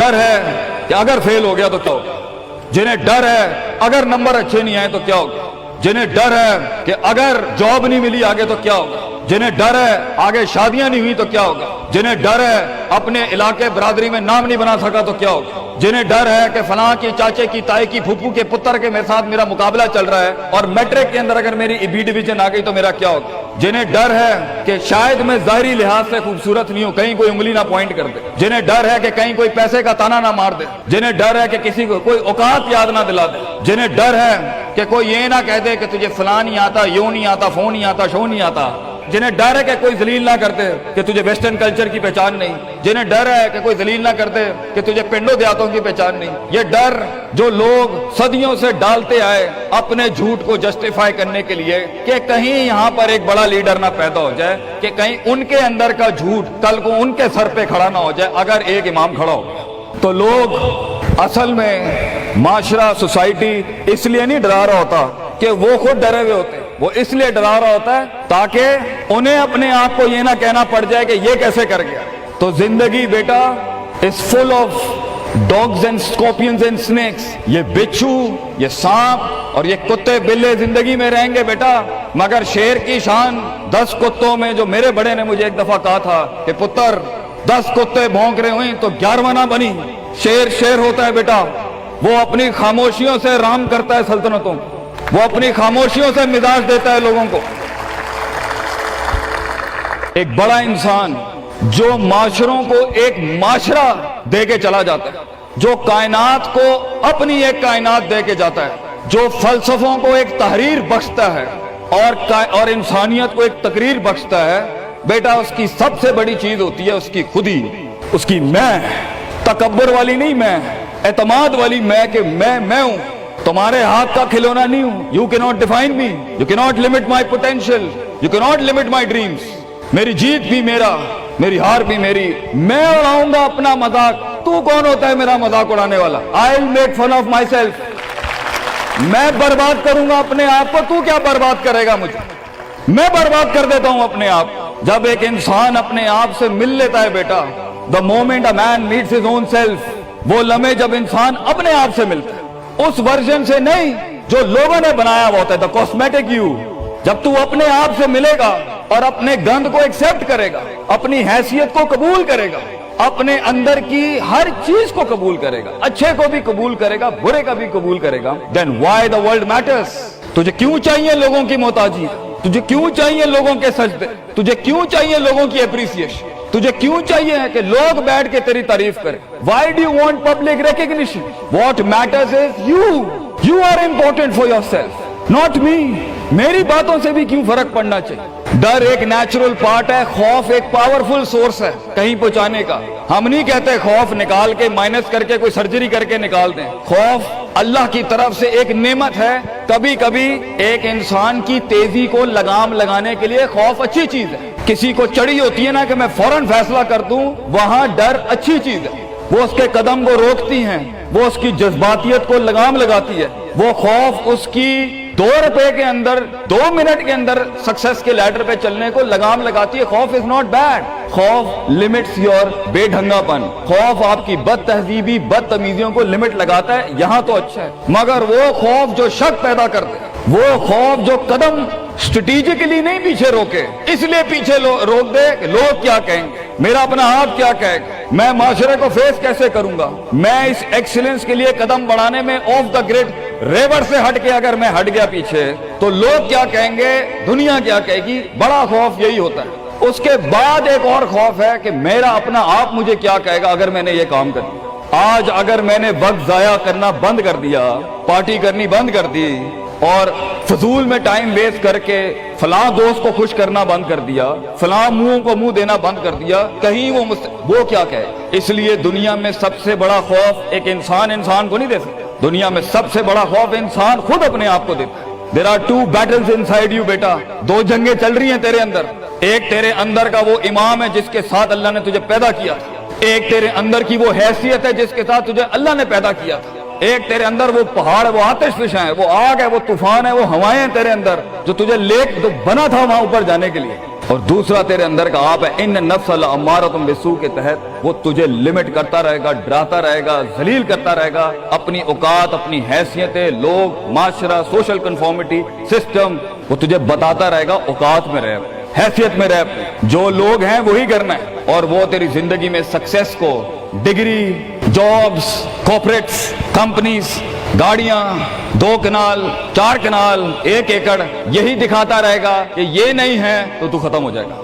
डर है कि अगर फेल हो गया तो क्या होगा, जिन्हें डर है अगर नंबर अच्छे नहीं आए तो क्या होगा, जिन्हें डर है कि अगर जॉब नहीं मिली आगे तो क्या होगा, जिन्हें डर है आगे शादियां नहीं हुई तो क्या होगा, जिन्हें डर है अपने इलाके बरादरी में नाम नहीं बना सका तो क्या होगा, जिन्हें डर है कि फलां की चाचे की ताई की फूफू के पुत्र के मेरे साथ मेरा मुकाबला चल रहा है और मैट्रिक के अंदर अगर मेरी बी डिवीजन आ गई तो मेरा क्या होगा, जिन्हें डर है कि शायद मैं ज़ाहिरी लिहाज से खूबसूरत नहीं हूं, कहीं कोई उंगली ना पॉइंट कर दे, जिन्हें डर है कि कहीं कोई पैसे का ताना ना मार दे, जिन्हें डर है कि किसी को कोई औकात याद ना दिला दे, जिन्हें डर है कि कोई ये ना कह दे कि तुझे फलां नहीं आता, यूं नहीं आता, फोन नहीं आता, शो नहीं आता, जिन्हें डर है कि कोई जलील ना करते कि तुझे वेस्टर्न कल्चर की पहचान नहीं, जिन्हें डर है कि कोई जलील ना करते कि तुझे पिंडों देहातों की पहचान नहीं, ये डर जो लोग सदियों से डालते आए अपने झूठ को जस्टिफाई करने के लिए कि कहीं यहाँ पर एक बड़ा लीडर ना पैदा हो जाए, कि कहीं उनके अंदर का झूठ कल को उनके सर पे खड़ा ना हो जाए अगर एक इमाम खड़ा हो। तो लोग असल में माशरा सोसाइटी इसलिए नहीं डरा रहा होता कि वो खुद डरे हुए होते, वो इसलिए डरा रहा होता है ताकि उन्हें अपने आप को ये ना कहना पड़ जाए कि ये कैसे कर गया। तो जिंदगी बेटा is full of dogs and scorpions and snakes, ये बिच्छू, ये सांप और ये कुत्ते बिल्ले जिंदगी में रहेंगे बेटा, मगर शेर की शान 10 कुत्तों में, जो मेरे बड़े ने मुझे एक दफा कहा था कि पुत्र 10 कुत्ते भौंक रहे हुए तो 11वां ना बनी। शेर शेर होता है बेटा, वो अपनी खामोशियों से राम करता है सल्तनतों, वो अपनी खामोशियों से मिजाज देता है लोगों को। एक बड़ा इंसान जो माशरों को एक माशरा दे के चला जाता है, जो कायनात को अपनी एक कायनात दे के जाता है, जो फलसफों को एक तहरीर बख्शता है और इंसानियत को एक तकरीर बख्शता है, बेटा उसकी सबसे बड़ी चीज होती है उसकी खुदी, उसकी मैं, तकब्बुर वाली नहीं मैं, एतमाद वाली मैं कि मैं हूं, तुम्हारे हाथ का खिलौना नहीं हूं। You can not define me, you can not limit my potential, you can not limit my dreams. मेरी जीत भी मेरा, मेरी हार भी मेरी, मैं उड़ाऊंगा अपना मजाक, तू कौन होता है मेरा मजाक उड़ाने वाला। I will make fun of myself, मैं बर्बाद करूंगा अपने आप को, तू क्या बर्बाद करेगा मुझे, मैं बर्बाद कर देता हूं अपने आप। जब एक इंसान अपने आप से मिल लेता है बेटा, the moment a man meets his own self, वो लम्हे जब इंसान अपने आप से मिलता है, उस वर्जन से नहीं जो लोगों ने बनाया हुआ होता है, द कॉस्मेटिक यू। जब तू अपने आप से मिलेगा और अपने गंद को एक्सेप्ट करेगा, अपनी हैसियत को कबूल करेगा, अपने अंदर की हर चीज को कबूल करेगा, अच्छे को भी कबूल करेगा, बुरे का भी कबूल करेगा, then why the world matters. तुझे क्यों चाहिए लोगों की मोहताजी, तुझे क्यों चाहिए लोगों के सजदे, तुझे क्यों चाहिए लोगों की अप्रिसिएशन, तुझे क्यों चाहिए कि लोग बैठ के तेरी तारीफ करें। Why do you want public recognition? What matters is you. You are important for yourself, not me. मेरी बातों से भी क्यों फर्क पड़ना चाहिए। डर एक नेचुरल पार्ट है, खौफ एक पावरफुल सोर्स है कहीं पहुंचाने का। हम नहीं कहते खौफ निकाल के माइनस करके कोई सर्जरी करके निकाल दें। खौफ अल्लाह की तरफ से एक नेमत है। कभी कभी एक इंसान की तेजी को लगाम लगाने के लिए खौफ अच्छी चीज है। किसी को चढ़ी होती है ना कि मैं फौरन फैसला कर दूं, वहां डर अच्छी चीज है, वो उसके कदम को रोकती हैं, वो उसकी जज्बातियत को लगाम लगाती है। वो खौफ उसकी 2 रुपए के अंदर 2 मिनट के अंदर सक्सेस के लैडर पे चलने को लगाम लगाती है। खौफ इज नॉट बैड, खौफ लिमिट्स योर बेढंगापन, खौफ आपकी बद तहजीबी बदतमीजियों को लिमिट लगाता है, यहां तो अच्छा है। मगर वो खौफ जो शक पैदा कर दे, वो खौफ जो कदम स्ट्रेटेजिकली नहीं पीछे रोके, इसलिए पीछे रोक दे कि लोग क्या कहेंगे, मेरा अपना आप क्या कहेगा, मैं माशरे को फेस कैसे करूंगा, मैं इस एक्सीलेंस के लिए कदम बढ़ाने में ऑफ द ग्रिड रेवर से हट के अगर मैं हट गया पीछे तो लोग क्या कहेंगे, दुनिया क्या कहेगी। बड़ा खौफ यही होता है। उसके बाद एक और खौफ है कि मेरा अपना आप मुझे क्या कहेगा अगर मैंने ये काम कर दिया। आज अगर मैंने वक्त जाया करना बंद कर दिया, पार्टी करनी बंद कर दी और फजूल में टाइम वेस्ट करके फलां दोस्त को खुश करना बंद कर दिया, फलां मुंह को मुंह देना बंद कर दिया, कहीं वो क्या कहे। इसलिए दुनिया में सबसे बड़ा खौफ एक इंसान को नहीं दे सकता। दुनिया में सबसे बड़ा खौफ इंसान खुद अपने आप को देता है। There are 2 battles inside you बेटा, 2 जंगें चल रही हैं तेरे अंदर। एक तेरे अंदर का वो इमाम है जिसके साथ अल्लाह ने तुझे पैदा किया था, एक तेरे अंदर की वो हैसियत है जिसके साथ तुझे अल्लाह ने पैदा किया था, एक तेरे अंदर वो पहाड़, वो आतिशफिशां है, वो आग है, वो तूफान है, वो हवाएं हैं तेरे अंदर जो तुझे लेक जो बना था वहां ऊपर जाने के लिए। اور دوسرا تیرے اندر کا آپ ہے ان نفس لامارۃ بالسوء کے تحت وہ تجھے لمٹ کرتا رہے گا، ڈراتا رہے گا، ذلیل کرتا رہے گا، اپنی اوقات، اپنی حیثیتیں، لوگ، معاشرہ، سوشل کنفارمیٹی، سسٹم، وہ تجھے بتاتا رہے گا اوقات میں رہ، حیثیت میں رہ، جو لوگ ہیں وہی کرنا ہے، اور وہ تیری زندگی میں سکسیس کو، ڈگری، جابز، کارپوریٹس، کمپنیز، گاڑیاں، 2 کنال، 4 کنال، 1 ایکڑ، یہی دکھاتا رہے گا کہ یہ نہیں ہے تو ختم ہو جائے گا۔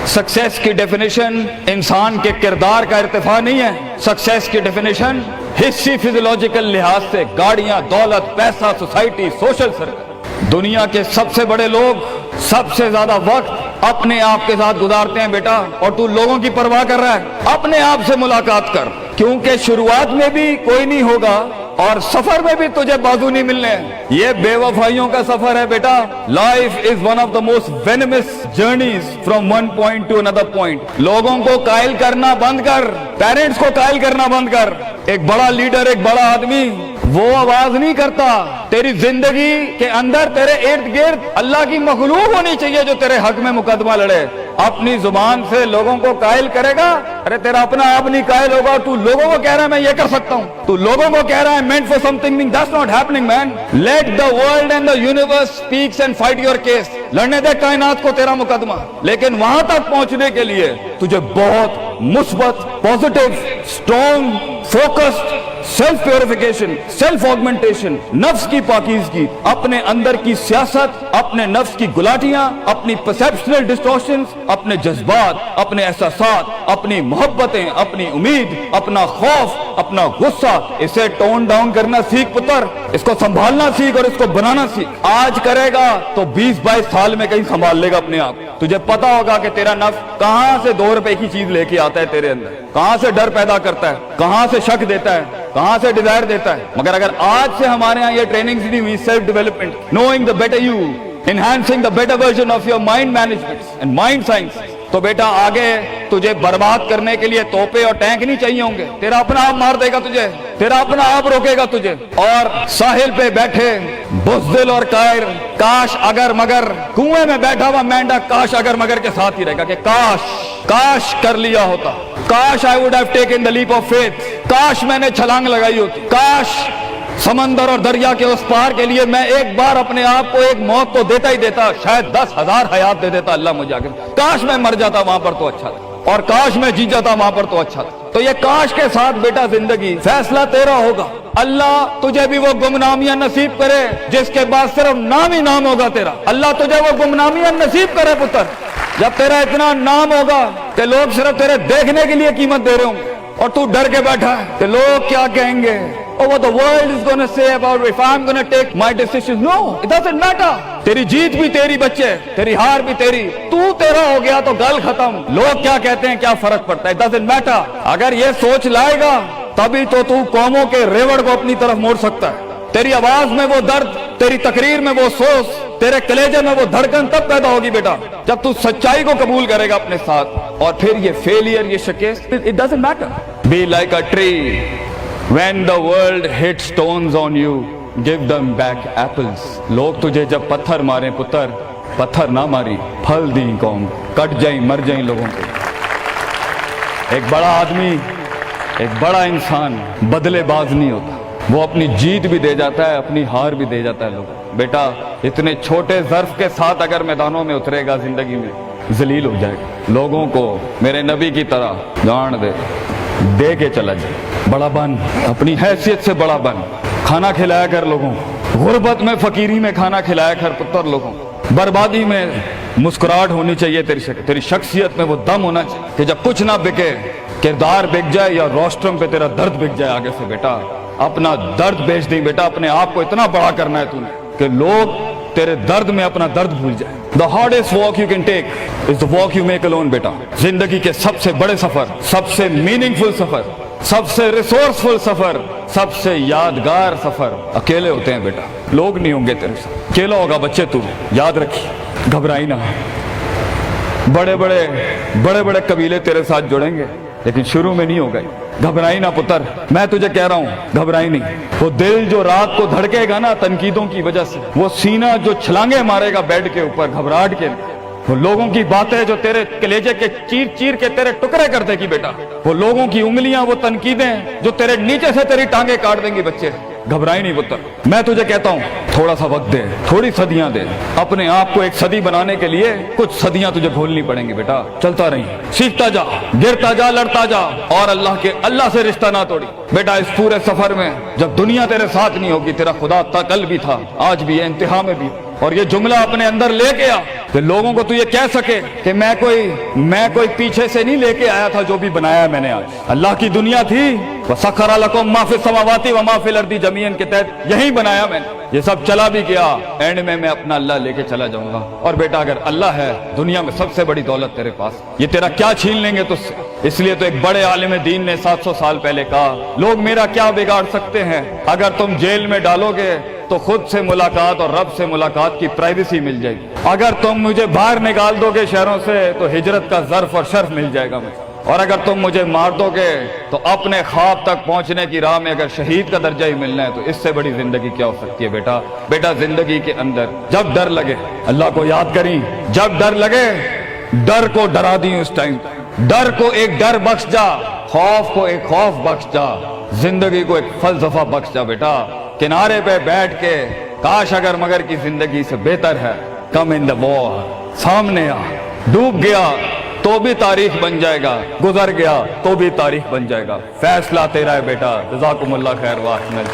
سکسیس کی ڈیفینیشن انسان کے کردار کا ارتفاع نہیں ہے، سکسیس کی ڈیفینیشن حصی فزیولوجیکل لحاظ سے گاڑیاں، دولت، پیسہ، سوسائٹی، سوشل سرکل۔ دنیا کے سب سے بڑے لوگ سب سے زیادہ وقت اپنے آپ کے ساتھ گزارتے ہیں بیٹا، اور تو لوگوں کی پرواہ کر رہا ہے، اپنے آپ سے ملاقات کر، کیونکہ شروعات میں بھی کوئی نہیں ہوگا اور سفر میں بھی تجھے بازو نہیں ملنے، یہ بے وفائیوں کا سفر ہے بیٹا۔ Life is one of the most venomous journeys from one point to another point. لوگوں کو قائل کرنا بند کر، پیرنٹس کو قائل کرنا بند کر۔ ایک بڑا لیڈر، ایک بڑا آدمی وہ آواز نہیں کرتا، تیری زندگی کے اندر تیرے ارد گرد اللہ کی مخلوق ہونی چاہیے جو تیرے حق میں مقدمہ لڑے۔ اپنی زبان سے لوگوں کو قائل کرے گا، ارے تیرا اپنا آپ نہیں قائل ہوگا، تو لوگوں کو کہہ رہا ہے میں یہ کر سکتا ہوں، تو لوگوں کو کہہ رہا ہے meant for something that's not happening man. Let the world and the universe speaks and fight your case. لڑنے دے کائنات کو تیرا مقدمہ، لیکن وہاں تک پہنچنے کے لیے تجھے بہت مثبت، positive, strong, focused, self purification, self augmentation, نفس کی پاکیزگی، اپنے اندر کی سیاست، اپنے نفس کی گلاٹیاں، اپنی پرسیپشنل ڈسٹورشنز، اپنے جذبات، اپنے احساسات، اپنی محبتیں، اپنی امید، اپنا خوف، اپنا غصہ، اسے ٹون ڈاؤن کرنا سیکھ پتر، اس کو سنبھالنا سیکھ اور اس کو بنانا سیکھ۔ آج کرے گا تو 20-22 سال میں کہیں سنبھال لے گا اپنے آپ۔ تجھے پتا ہوگا کہ تیرا نفس کہاں سے 2 روپے کی چیز لے کے آتا ہے تیرے اندر، کہاں سے ڈر پیدا کرتا ہے، کہاں سے شک دیتا ہے، کہاں سے ڈیزائر دیتا ہے۔ مگر اگر آج سے ہمارے ہاں یہ ٹریننگ دی ہوئی self development, knowing the better you, enhancing the better version of your mind management and mind science, تو بیٹا آگے تجھے برباد کرنے کے لیے توپے اور ٹینک نہیں چاہیے ہوں گے، تیرا اپنا آپ مار دے گا تجھے، تیرا اپنا آپ روکے گا تجھے۔ اور ساحل پہ بیٹھے بزدل اور قائر، کاش اگر مگر، کنویں میں بیٹھا ہوا مینڈا کاش اگر مگر کے ساتھ ہی رہے گا کہ کاش کر لیا ہوتا، کاش I would have taken the leap of faith، کاش میں نے چھلانگ لگائی ہوتی، کاش سمندر اور دریا کے اس پار کے لیے میں ایک بار اپنے آپ کو ایک موت تو دیتا ہی دیتا، شاید 10,000 حیات دے دیتا اللہ مجھے آگے، کاش میں مر جاتا وہاں پر تو اچھا تھا، اور کاش میں جی جاتا وہاں پر تو اچھا تھا۔ تو یہ کاش کے ساتھ بیٹا زندگی، فیصلہ تیرا ہوگا۔ اللہ تجھے بھی وہ گمنامیاں نصیب کرے جس کے بعد صرف نام ہی نام ہوگا تیرا، اللہ تجھے وہ گمنامیاں نصیب کرے پتر، جب تیرا اتنا نام ہوگا کہ لوگ صرف تیرے دیکھنے کے لیے قیمت دے رہے ہوں گے، اور تو ڈر کے بیٹھا ہے کہ لوگ کیا کہیں گے، or what the world is going to say about if I'm going to take my decisions. No, it doesn't matter. تیری جیت بھی تیری بچے، تیری ہار بھی تیری، تو تیرا ہو گیا تو گل ختم، لوگ کیا کہتے ہیں کیا فرق پڑتا ہے، it doesn't matter۔ اگر یہ سوچ لائے گا تبھی تو قوموں کے ریوڑ کو اپنی طرف موڑ سکتا ہے۔ تیری آواز میں وہ درد، تیری تقریر میں وہ سوز، تیرے کلیجے میں وہ دھڑکن تب پیدا ہوگی بیٹا جب تو سچائی کو قبول کرے گا اپنے ساتھ، اور پھر یہ فیلئر، یہ شکست، it doesn't matter۔ Be like a tree when the world hits stones on you, give them back apples۔ لوگ تجھے جب پتھر ماریں پتر، پتھر نہ ماری، پھل دیں قوم، کٹ جائیں مر جائیں لوگوں کو۔ ایک بڑا آدمی، ایک بڑا انسان بدلے باز نہیں ہوتا، وہ اپنی جیت بھی دے جاتا ہے، اپنی ہار بھی دے جاتا ہے لوگ۔ بیٹا اتنے چھوٹے ظرف کے ساتھ اگر میدانوں میں اترے گا زندگی میں، ذلیل ہو جائے گا، لوگوں کو میرے نبی کی طرح جان دے کے چلا جائے، بڑا بن، اپنی حیثیت سے بڑا بن، کھانا کھلایا کر لوگوں، غربت میں فقیری میں کھانا کھلایا کر پتر لوگوں، بربادی میں مسکراہٹ ہونی چاہیے تیری شخصیت میں وہ دم ہونا چاہیے کہ جب کچھ نہ بکے، کردار بک جائے یا روسٹرم پہ تیرا درد بک جائے آگے سے، بیٹا اپنا درد بیچ دیں بیٹا، اپنے آپ کو اتنا بڑا کرنا ہے تو نے کہ لوگ تیرے درد میں اپنا درد بھول جائے۔ The hardest walk you can take is the walk you make alone بیٹا۔ زندگی کے سب سے بڑے سفر، سب سے میننگ فل سفر، سب سے ریسورسفل سفر، سب سے یادگار سفر اکیلے ہوتے ہیں بیٹا، لوگ نہیں ہوں گے تیرے ساتھ، اکیلا ہوگا بچے تو، یاد رکھی، گھبرائی نہ۔ بڑے بڑے قبیلے تیرے ساتھ جڑیں گے لیکن شروع میں نہیں ہو گئے، گھبرائی نہ پتر، میں تجھے کہہ رہا ہوں گھبرائی نہیں۔ وہ دل جو رات کو دھڑکے گا نا تنقیدوں کی وجہ سے، وہ سینہ جو چھلانگے مارے گا بیڈ کے اوپر گھبراہٹ کے، वो लोगों की बातें जो तेरे कलेजे के चीर चीर के तेरे टुकड़े कर देगी बेटा, वो लोगों की उंगलियां, वो तनकीदें जो तेरे नीचे से तेरी टांगे काट देंगी बच्चे। घबराई नहीं पुत्र, मैं तुझे कहता हूँ थोड़ा सा वक्त दे, थोड़ी सदियां दे। अपने आप को एक सदी बनाने के लिए कुछ सदियां तुझे घोलनी पड़ेंगी बेटा। चलता रही, सीखता जा, गिरता जा, लड़ता जा, और अल्लाह से रिश्ता ना तोड़ी बेटा। इस पूरे सफर में जब दुनिया तेरे साथ नहीं होगी, तेरा खुदा कल भी था, आज भी है, इंतहा में भी, और ये जुमला अपने अंदर लेके आ कि लोगों को तू ये कह सके कि मैं कोई पीछे से नहीं लेके आया था, जो भी बनाया मैंने आज। अल्लाह की दुनिया थी, वसख्खरा लकुम मा फिस समावाति व मा फिल अर्दी जमीअन के तहत यही बनाया मैंने। ये सब चला भी गया, एंड में मैं अपना अल्लाह लेके चला जाऊंगा। और बेटा अगर अल्लाह है, दुनिया में सबसे बड़ी दौलत तेरे पास, ये तेरा क्या छीन लेंगे तुझसे। इसलिए तो एक बड़े आलिम दीन ने 700 साल पहले कहा, लोग मेरा क्या बिगाड़ सकते हैं, अगर तुम जेल में डालोगे तो खुद से मुलाकात और रब से मुलाकात की प्राइवेसी मिल जाएगी, अगर तुम मुझे बाहर निकाल दोगे शहरों से तो हिजरत का ज़र्फ और शर्फ मिल जाएगा मुझे, और अगर तुम मुझे मार दोगे तो अपने ख्वाब तक पहुंचने की राह में अगर शहीद का दर्जा ही मिलना है, तो इससे बड़ी जिंदगी क्या हो सकती है बेटा। बेटा जिंदगी के अंदर जब डर लगे अल्लाह को याद करी, जब डर लगे डर को डरा दी उस टाइम, डर को एक डर बख्श जा, खौफ को एक खौफ बख्श जा, जिंदगी को एक फलसफा बख्श जा बेटा। किनारे पे बैठ के काश अगर मगर की जिंदगी से बेहतर है, कम इन द वॉर, सामने आ, डूब गया तो भी तारीख बन जाएगा, गुजर गया तो भी तारीख बन जाएगा। फैसला तेरा है बेटा। जज़ाकुमुल्लाह खैर व अहसन।